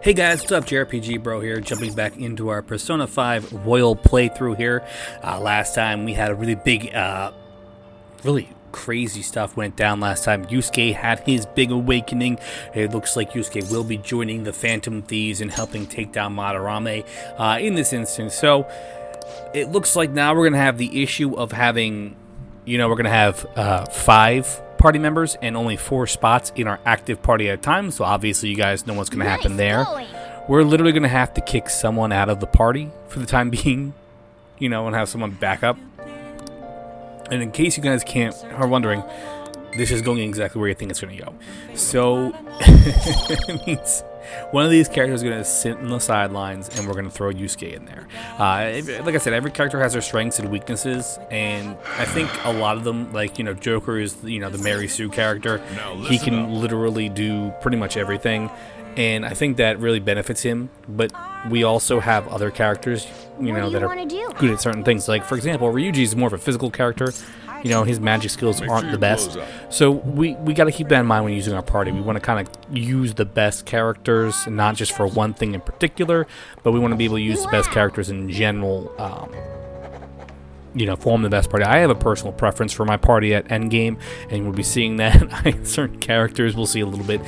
Hey guys, what's up? JRPG Bro here, jumping back into our Persona 5 Royal playthrough here. Last time we had a really big, really crazy stuff went down last time. Yusuke had his big awakening. It looks like Yusuke will be joining the Phantom Thieves and helping take down Madarame in this instance. So it looks like now we're going to have the issue of having, we're going to have 5 party members and only 4 spots in our active party at a time. So obviously you guys know what's going to happen there. We're literally going to have to kick someone out of the party for the time being, and have someone back up. And in case you guys are wondering, this is going exactly where you think it's going to go. So it means one of these characters is going to sit in the sidelines, and we're going to throw Yusuke in there. Like I said, every character has their strengths and weaknesses, and I think a lot of them, like, Joker is, the Mary Sue character. He can literally do pretty much everything, and I think that really benefits him. But we also have other characters, that are good at certain things. Like, for example, Ryuji is more of a physical character. His magic skills aren't the best. So we got to keep that in mind when using our party. We want to kind of use the best characters, not just for one thing in particular, but we want to be able to use the best characters in general, form the best party. I have a personal preference for my party at endgame, and we'll be seeing that. Certain characters we'll see a little bit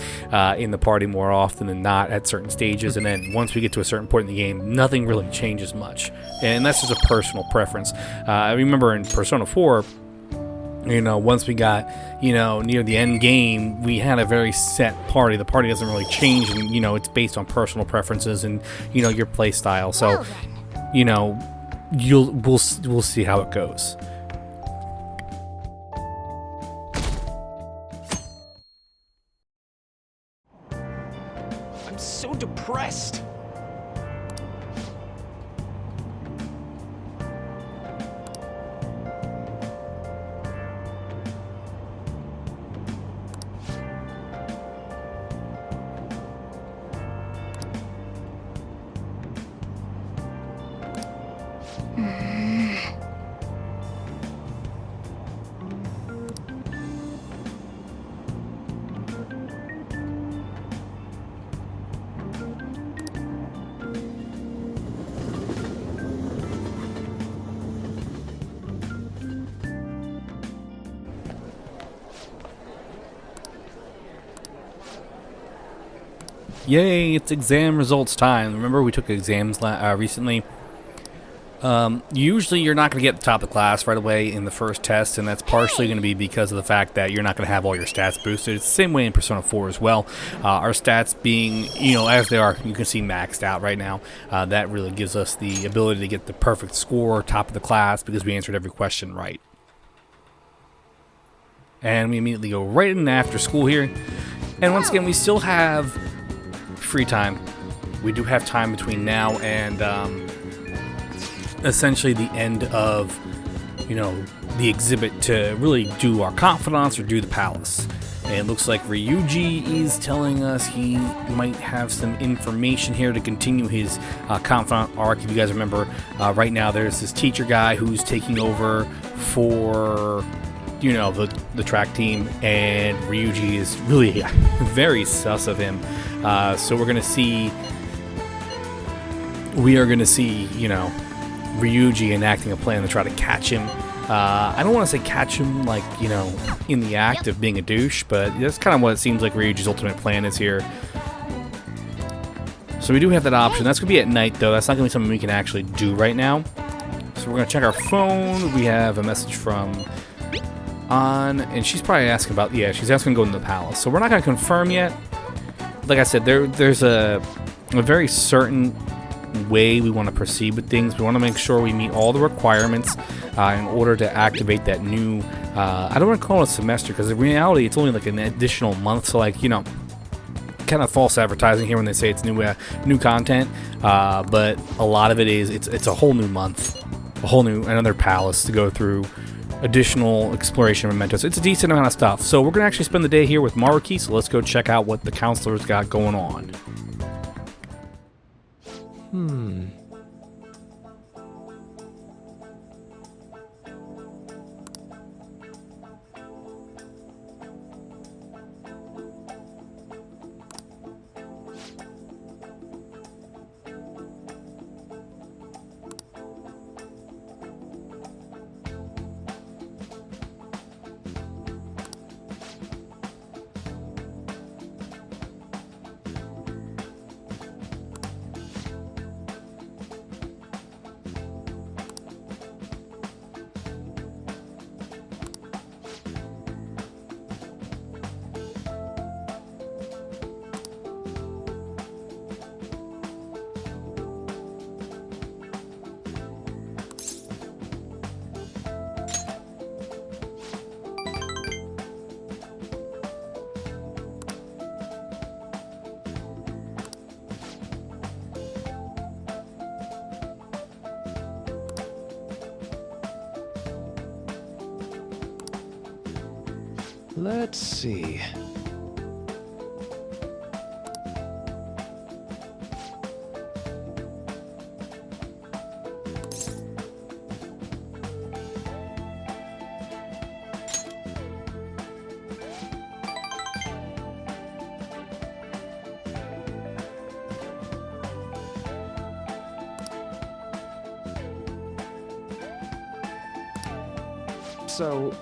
in the party more often than not at certain stages, and then once we get to a certain point in the game, nothing really changes much. And that's just a personal preference. I remember in Persona 4, once we got, near the end game, we had a very set party. The party doesn't really change, and, it's based on personal preferences and, your play style. So, we'll see how it goes. I'm so depressed. Yay, it's exam results time. Remember we took exams recently? Usually you're not going to get the top of the class right away in the first test, and that's partially going to be because of the fact that you're not going to have all your stats boosted. It's the same way in Persona 4 as well. Our stats being, as they are, you can see maxed out right now. That really gives us the ability to get the perfect score, top of the class, because we answered every question right. And we immediately go right in after school here. And once again, we still have free time. We do have time between now and essentially the end of the exhibit to really do our confidants or do the palace. And it looks like Ryuji is telling us he might have some information here to continue his confidant arc. If you guys remember, right now there's this teacher guy who's taking over for the track team, and Ryuji is really very sus of him. So we are gonna see, Ryuji enacting a plan to try to catch him. I don't want to say catch him like, in the act of being a douche, but that's kind of what it seems like Ryuji's ultimate plan is here. So we do have that option. That's gonna be at night, though. That's not gonna be something we can actually do right now. So we're gonna check our phone. We have a message from and she's probably asking about, she's asking to go into the palace. So we're not going to confirm yet. Like I said, there's a very certain way we want to proceed with things. We want to make sure we meet all the requirements in order to activate that new, I don't want to call it a semester, because in reality it's only like an additional month. So like, kind of false advertising here when they say it's new content, but a lot of it is, it's a whole new month, another palace to go through, additional exploration mementos. It's a decent amount of stuff. So we're going to actually spend the day here with Maruki, so let's go check out what the counselor's got going on. Let's see. So...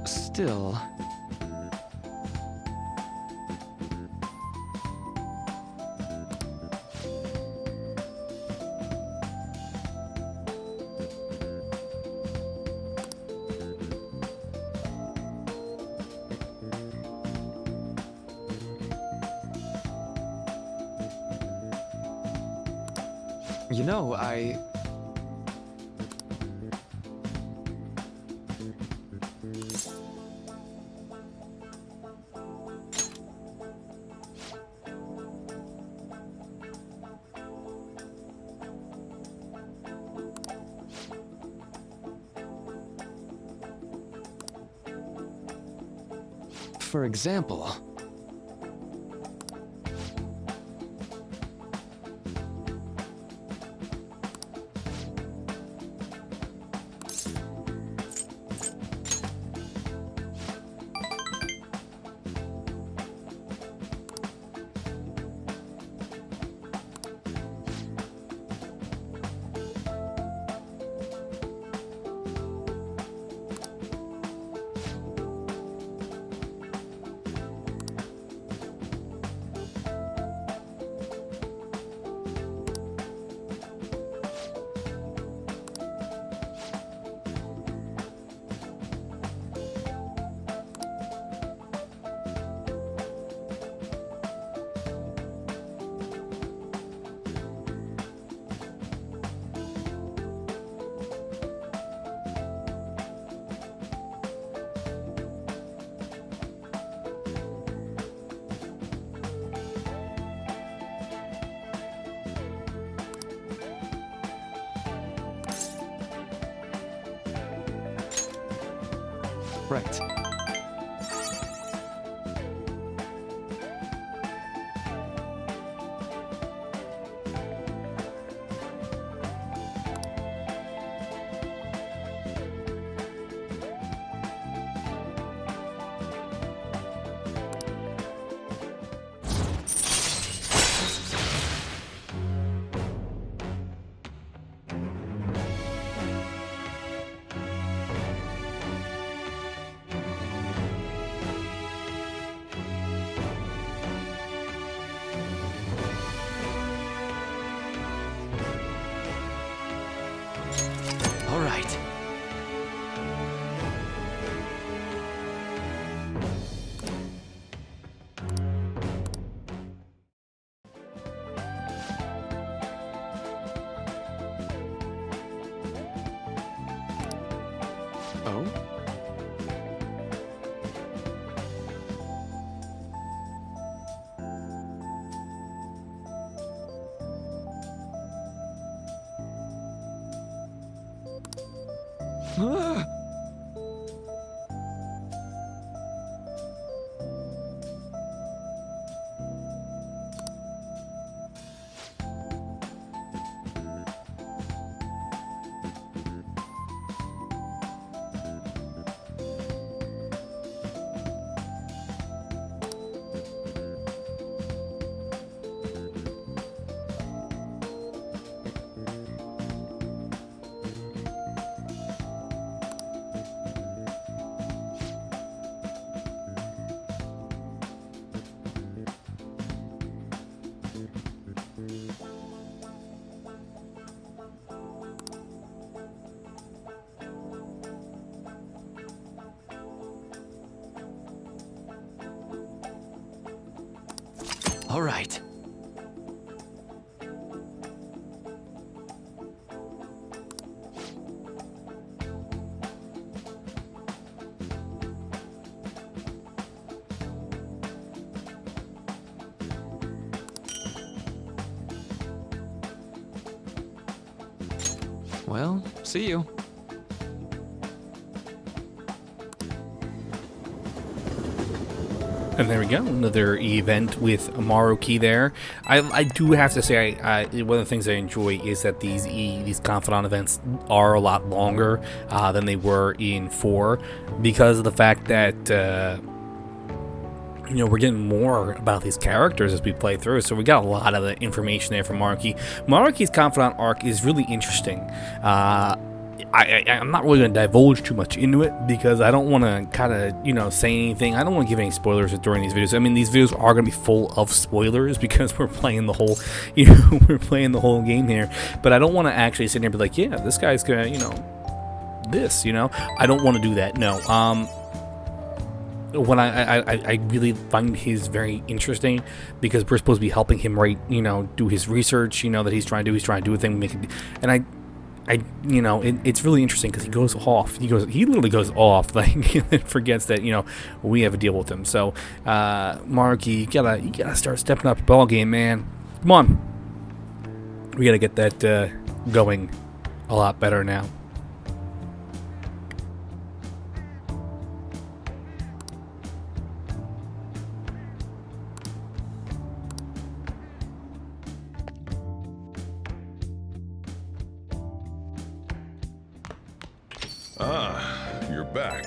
Still... You know, For example... Right. All right. Oh? Ah! All right. Well, see you. And there we go, another event with Maruki there. I do have to say, one of the things I enjoy is that these confidant events are a lot longer than they were in 4, because of the fact that we're getting more about these characters as we play through. So we got a lot of the information there from Maruki. Maruki's confidant arc is really interesting. I'm not really going to divulge too much into it because I don't want to kind of, say anything. I don't want to give any spoilers during these videos. I mean, these videos are going to be full of spoilers because we're playing the whole, we're playing the whole game here. But I don't want to actually sit here and be like, yeah, this guy's going to, this, I don't want to do that. No. When I really find he's very interesting because we're supposed to be helping him do his research, that he's trying to do a thing, and it's really interesting because he goes off. He literally goes off, like, and forgets that we have a deal with him. So, Maruki, you gotta start stepping up your ball game, man. Come on, we gotta get that going a lot better now. Ah, you're back.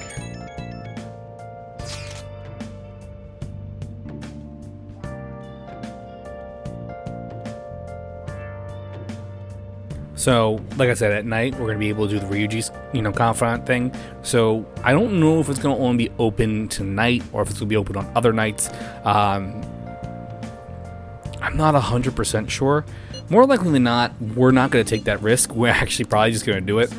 So, like I said, at night we're gonna be able to do the Ryuji's, confidant thing. So I don't know if it's gonna only be open tonight or if it's gonna be open on other nights. I'm not 100% sure. More likely than not, we're not gonna take that risk. We're actually probably just gonna do it.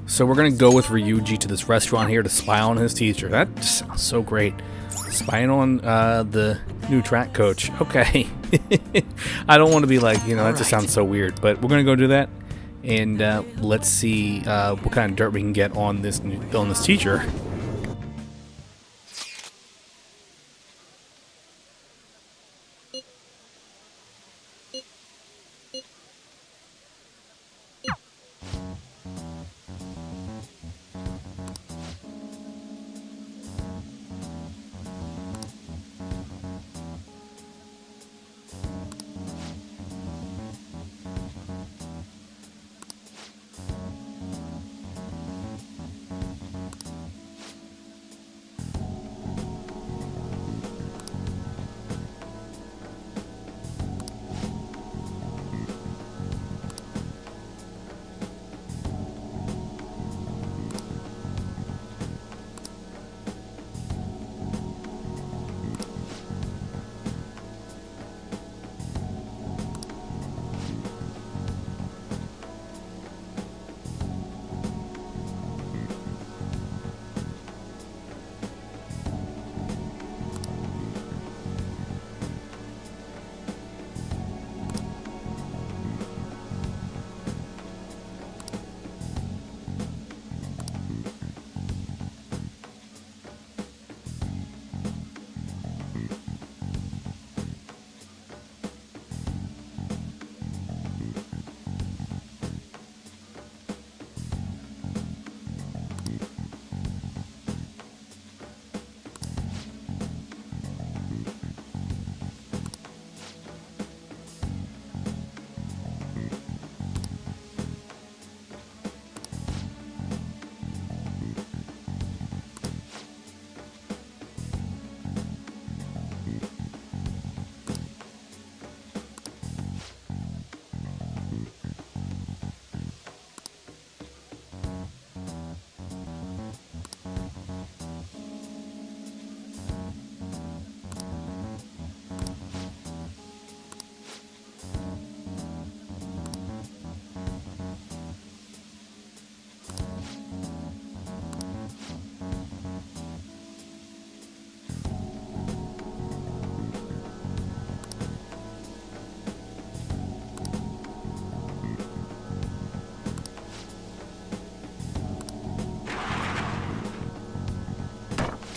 So we're gonna go with Ryuji to this restaurant here to spy on his teacher. That just sounds so great. Spying on the new track coach. Okay. I don't want to be like, that just sounds so weird. But we're gonna go do that, and let's see what kind of dirt we can get on this teacher.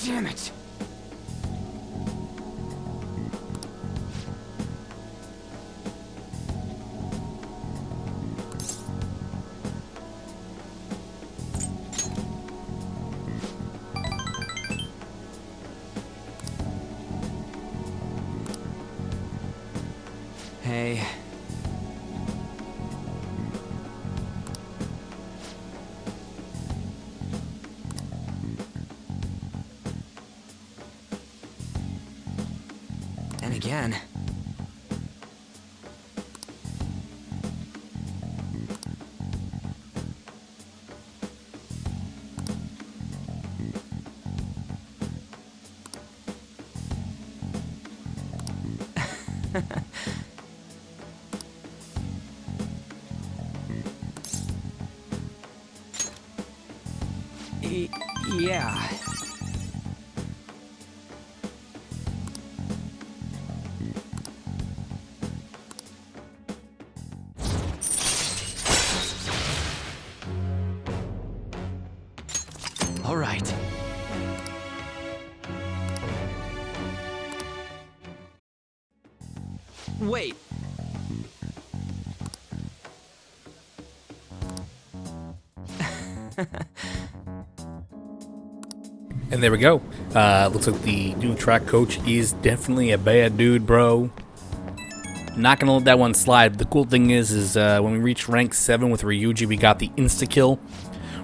Damn it! Hey. And again. Yeah. All right. Wait. And there we go. Looks like the new track coach is definitely a bad dude, bro. Not gonna let that one slide. The cool thing is when we reach rank 7 with Ryuji, we got the insta-kill.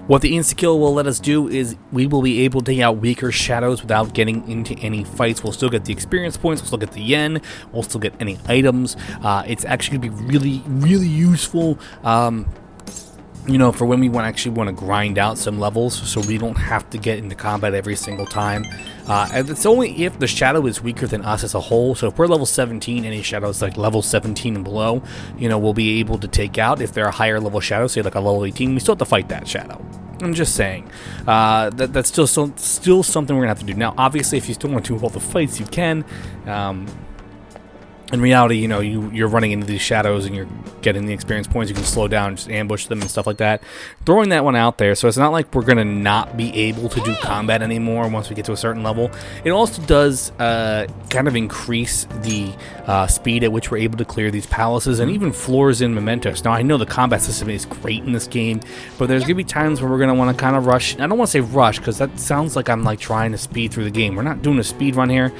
What the insta-kill will let us do is we will be able to take out weaker shadows without getting into any fights. We'll still get the experience points, we'll still get the yen, we'll still get any items. It's actually gonna be really, really useful. You know, for when we actually want to grind out some levels, so we don't have to get into combat every single time. And it's only if the shadow is weaker than us as a whole. So if we're level 17, any shadows like level 17 and below, you know, we'll be able to take out. If they're a higher level shadow, say like a level 18, we still have to fight that shadow. I'm just saying. That's still something we're gonna have to do. Now, obviously, if you still want to do all the fights, you can. In reality, you know, you're running into these shadows and you're getting the experience points. You can slow down, just ambush them and stuff like that. Throwing that one out there, so it's not like we're going to not be able to do combat anymore once we get to a certain level. It also does kind of increase the speed at which we're able to clear these palaces and even floors in Mementos. Now, I know the combat system is great in this game, but there's going to be times where we're going to want to kind of rush. I don't want to say rush because that sounds like I'm like trying to speed through the game. We're not doing a speed run here.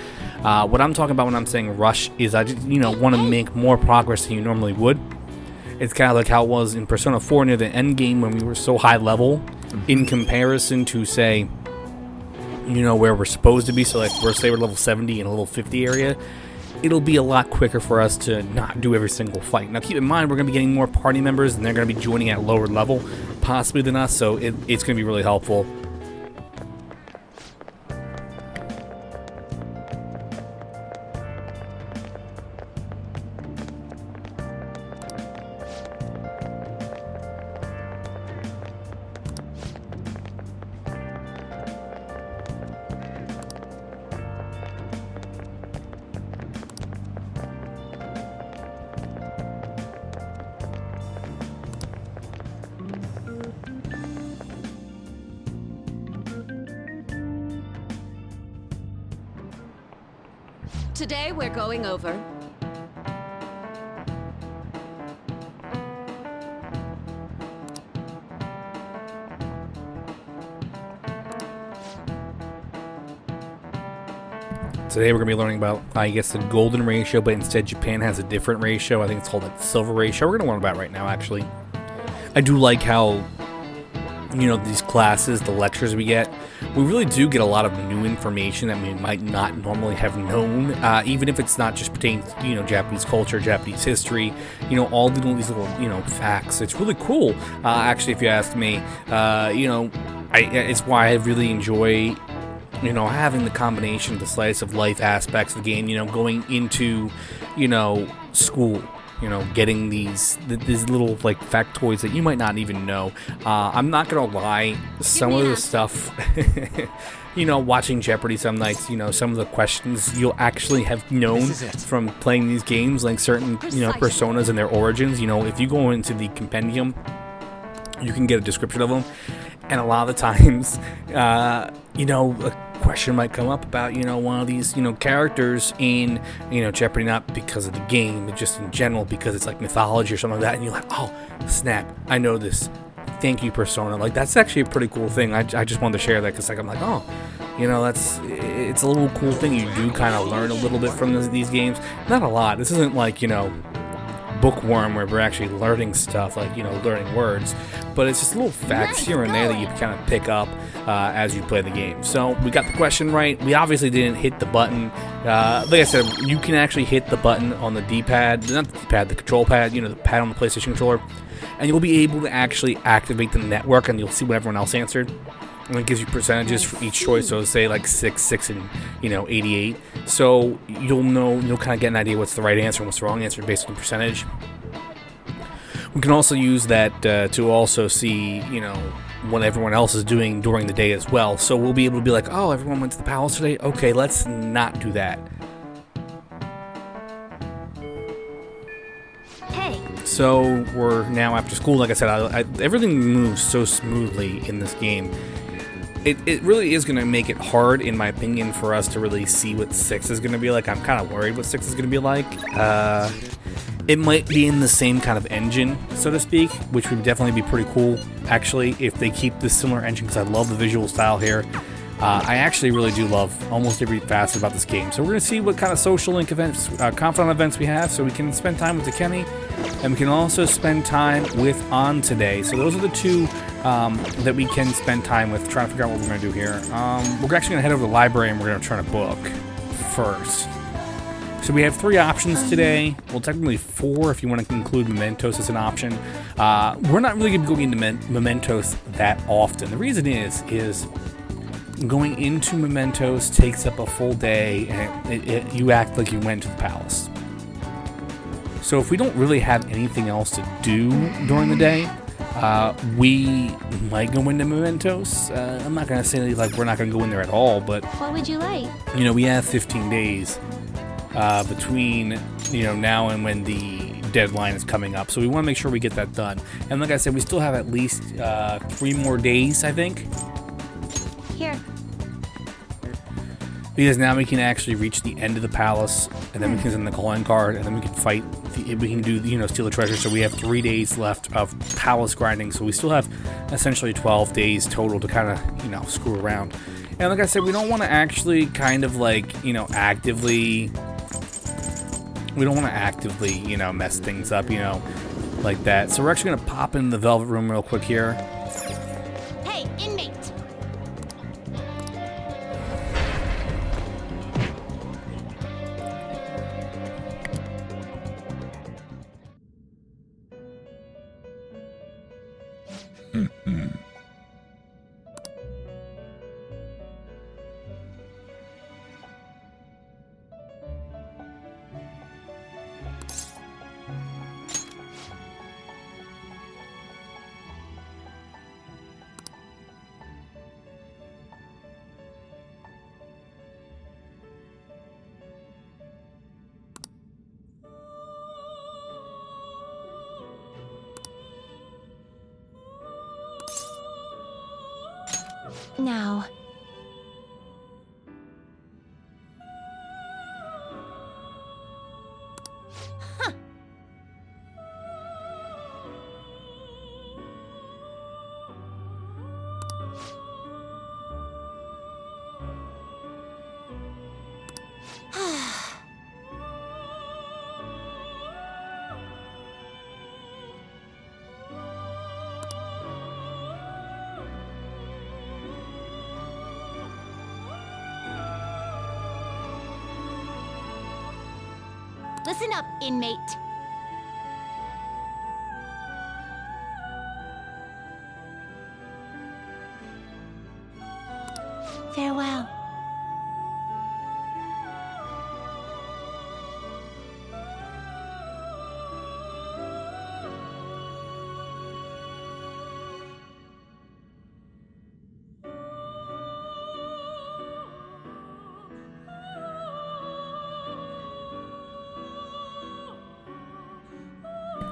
What I'm talking about when I'm saying rush is I just, you know, want to make more progress than you normally would. It's kind of like how it was in Persona 4 near the end game when we were so high level in comparison to, say, you know, where we're supposed to be. So like we're level 70 in a level 50 area. It'll be a lot quicker for us to not do every single fight. Now keep in mind we're going to be getting more party members and they're going to be joining at lower level possibly than us, so it's going to be really helpful. Today we're going over Today we're going to be learning about, I guess, the golden ratio, but instead Japan has a different ratio. I think it's called the silver ratio. We're going to learn about it right now, actually. I do like how, you know, these classes, the lectures we get, we really do get a lot of new information that we might not normally have known, even if it's not just pertaining to, you know, Japanese culture, Japanese history, you know, all these little, you know, facts. It's really cool, actually, if you ask me. You know, it's why I really enjoy, you know, having the combination of the slice of life aspects of the game, you know, going into, you know, school, you know, getting these little, like, factoids that you might not even know. I'm not gonna lie, some of the stuff, you know, watching Jeopardy some nights, you know, some of the questions you'll actually have known from playing these games, like certain, you know, personas and their origins. You know, if you go into the compendium, you can get a description of them, and a lot of the times, you know, question might come up about, one of these, characters in, Jeopardy, not because of the game, but just in general, because it's like mythology or something like that, and you're like, oh, snap, I know this. Thank you, Persona. Like, that's actually a pretty cool thing. I just wanted to share that, because, like, I'm like, oh, it's a little cool thing. You do kind of learn a little bit from these games. Not a lot. This isn't like, Bookworm, where we're actually learning stuff, like, learning words, but it's just little facts here and there that you kind of pick up as you play the game. So we got the question right. We obviously didn't hit the button. Like I said, you can actually hit the button on the D-pad, not the D-pad, the control pad, the pad on the PlayStation controller, and you'll be able to actually activate the network, and you'll see what everyone else answered. And it gives you percentages for each choice, so say like 6, and 88. So you'll kind of get an idea what's the right answer and what's the wrong answer based on the percentage. We can also use that to also see, what everyone else is doing during the day as well. So we'll be able to be like, oh, everyone went to the palace today? Okay, let's not do that. Hey. So we're now after school. Like I said, everything moves so smoothly in this game. It really is going to make it hard, in my opinion, for us to really see what 6 is going to be like. I'm kind of worried what 6 is going to be like. It might be in the same kind of engine, so to speak, which would definitely be pretty cool, actually, if they keep this similar engine, because I love the visual style here. I actually really do love almost every facet about this game. So we're going to see what kind of social link events, confidant events we have, so we can spend time with Takemi, and we can also spend time with On today. So those are the two that we can spend time with, trying to figure out what we're going to do here. We're actually going to head over to the library, and we're going to try to book first. So we have 3 options today. Well, technically 4 if you want to include Mementos as an option. We're not really going to be going into Mementos that often. The reason is going into Mementos takes up a full day, and you act like you went to the palace. So if we don't really have anything else to do during the day, we might go into Mementos. I'm not going to say like we're not going to go in there at all, but What would you like? we have 15 days between now and when the deadline is coming up, so we want to make sure we get that done. And like I said, we still have at least 3 more days, I think. Here. Because now we can actually reach the end of the palace, and then we can send the calling card, and then we can fight. We can do, steal the treasure. So we have 3 days left of palace grinding. So we still have essentially 12 days total to kind of, screw around. And like I said, we don't want to actually kind of like, actively. We don't want to actively, mess things up, like that. So we're actually gonna pop in the Velvet Room real quick here. Hey, inmate. Now. Listen up, inmate. Farewell.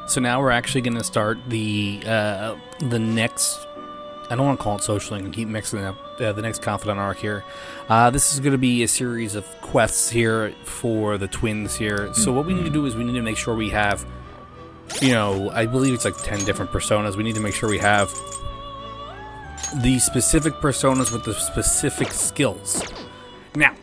So now we're actually going to start the next I don't want to call it social link and keep mixing up the next confidant arc here. This is going to be a series of quests here for the twins here. So what we need to do is we need to make sure we have, you know, I believe it's like 10 different personas. We need to make sure we have the specific personas with the specific skills. Now,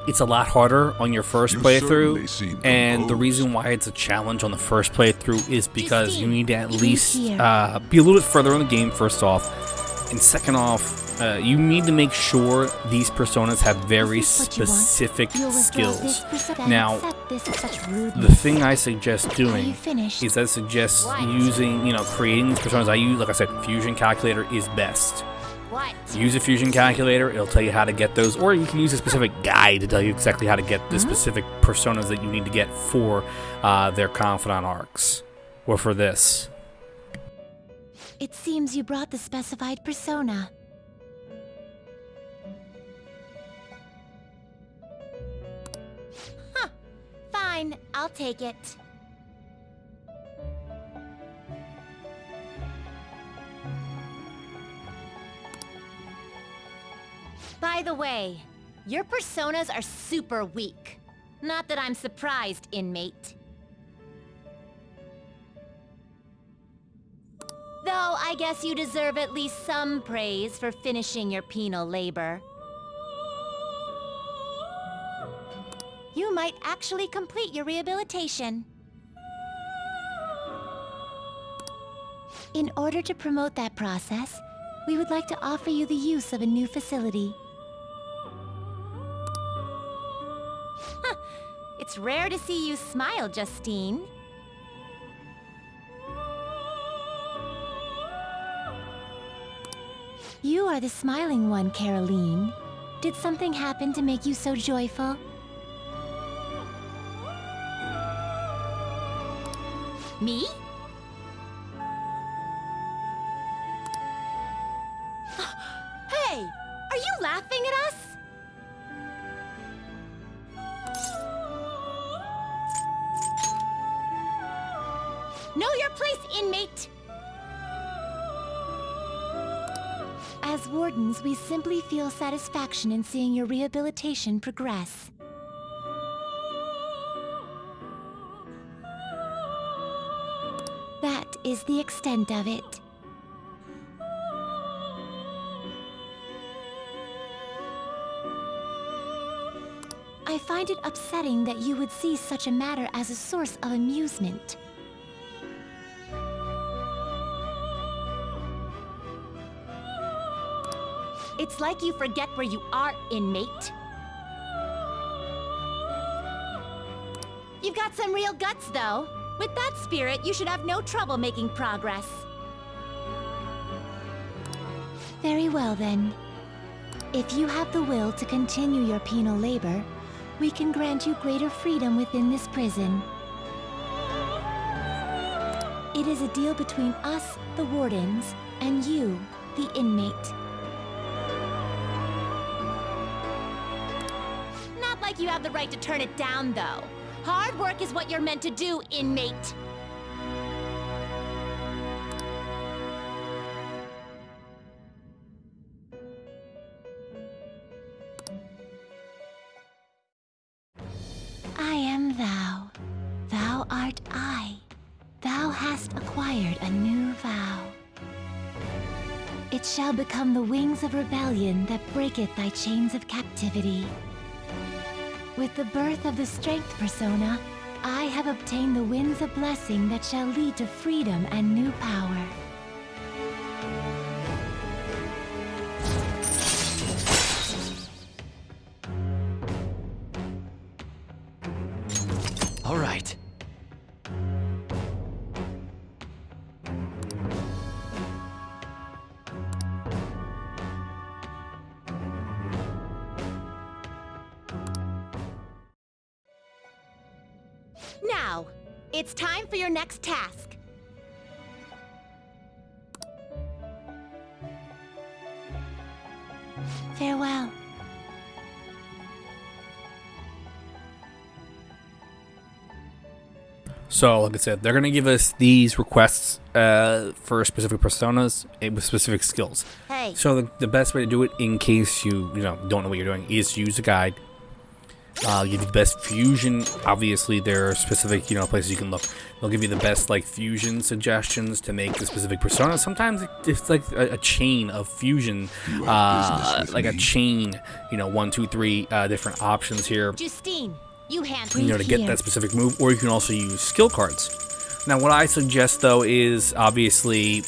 it's a lot harder on your first playthrough, and the reason why it's a challenge on the first playthrough is because you need to at least be a little bit further in the game, first off, and second off, you need to make sure these personas have very specific skills. Now, the thing I suggest doing is I suggest using, you know, creating these personas. I use, like I said, Fusion Calculator is best. Use a Fusion Calculator, it'll tell you how to get those, or you can use a specific guide to tell you exactly how to get the specific personas that you need to get for their confidant arcs, or for this. It seems you brought the specified persona. Huh. Fine, I'll take it. By the way, your personas are super weak. Not that I'm surprised, inmate. Though I guess you deserve at least some praise for finishing your penal labor. You might actually complete your rehabilitation. In order to promote that process, we would like to offer you the use of a new facility. It's rare to see you smile, Justine. You are the smiling one, Caroline. Did something happen to make you so joyful? Me? Hey! Are you laughing at us? Know your place, inmate! As wardens, we simply feel satisfaction in seeing your rehabilitation progress. That is the extent of it. I find it upsetting that you would see such a matter as a source of amusement. It's like you forget where you are, inmate. You've got some real guts, though. With that spirit, you should have no trouble making progress. Very well, then. If you have the will to continue your penal labor, we can grant you greater freedom within this prison. It is a deal between us, the wardens, and you, the inmate. Not like you have the right to turn it down, though. Hard work is what you're meant to do, inmate. I am thou. Thou art I. Thou hast acquired a new vow. It shall become the wings of rebellion that breaketh thy chains of captivity. With the birth of the strength persona, I have obtained the winds of blessing that shall lead to freedom and new power. All right. Now, it's time for your next task. Farewell. So, like I said, they're going to give us these requests for specific personas with specific skills. Hey. So the best way to do it, in case you don't know what you're doing, is to use a guide. Give you the best fusion. Obviously, there are specific places you can look. They'll give you the best fusion suggestions to make the specific persona. Sometimes it's like a chain of fusion, like a chain. 1, 2, 3 different options here. Justine, you hand To get that specific move, or you can also use skill cards. Now, what I suggest though is obviously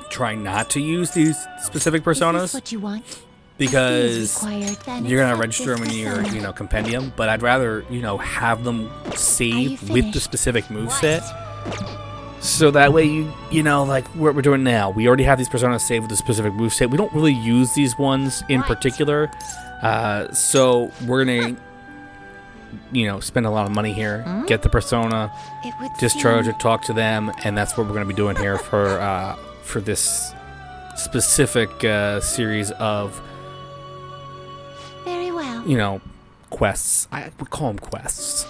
try not to use these specific personas. Is this what you want? Because you're gonna accept register them this in your persona. compendium, but I'd rather have them saved with the finished? specific moveset, so that way like what we're doing now, we already have these personas saved with the specific moveset. We don't really use these ones in particular, so we're gonna spend a lot of money here, get the persona, It would discharge seem- it, talk to them, and that's what we're gonna be doing here for this specific series of Very well. quests. I would call them quests.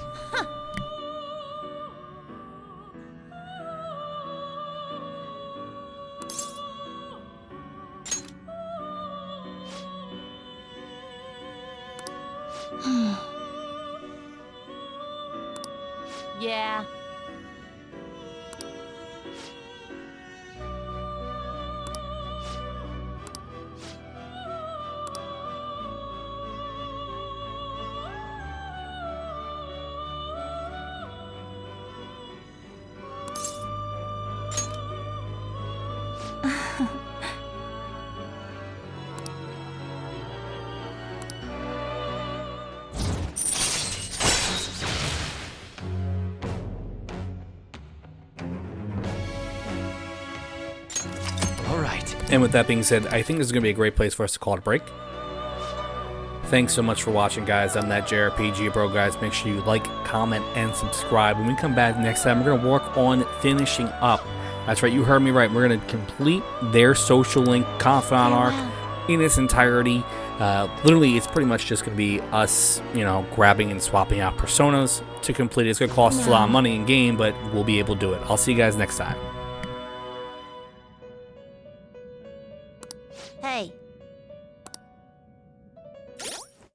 Yeah. All right. And with that being said, I think this is going to be a great place for us to call it a break. Thanks so much for watching, guys. I'm that JRPG Bro, guys. Make sure you like, comment, and subscribe. When we come back next time, we're going to work on finishing up. That's right, you heard me right. We're going to complete their social link confidant arc in its entirety. Literally, it's pretty much just going to be us, grabbing and swapping out personas to complete it. It's going to cost us a lot of money in game, but we'll be able to do it. I'll see you guys next time. Hey,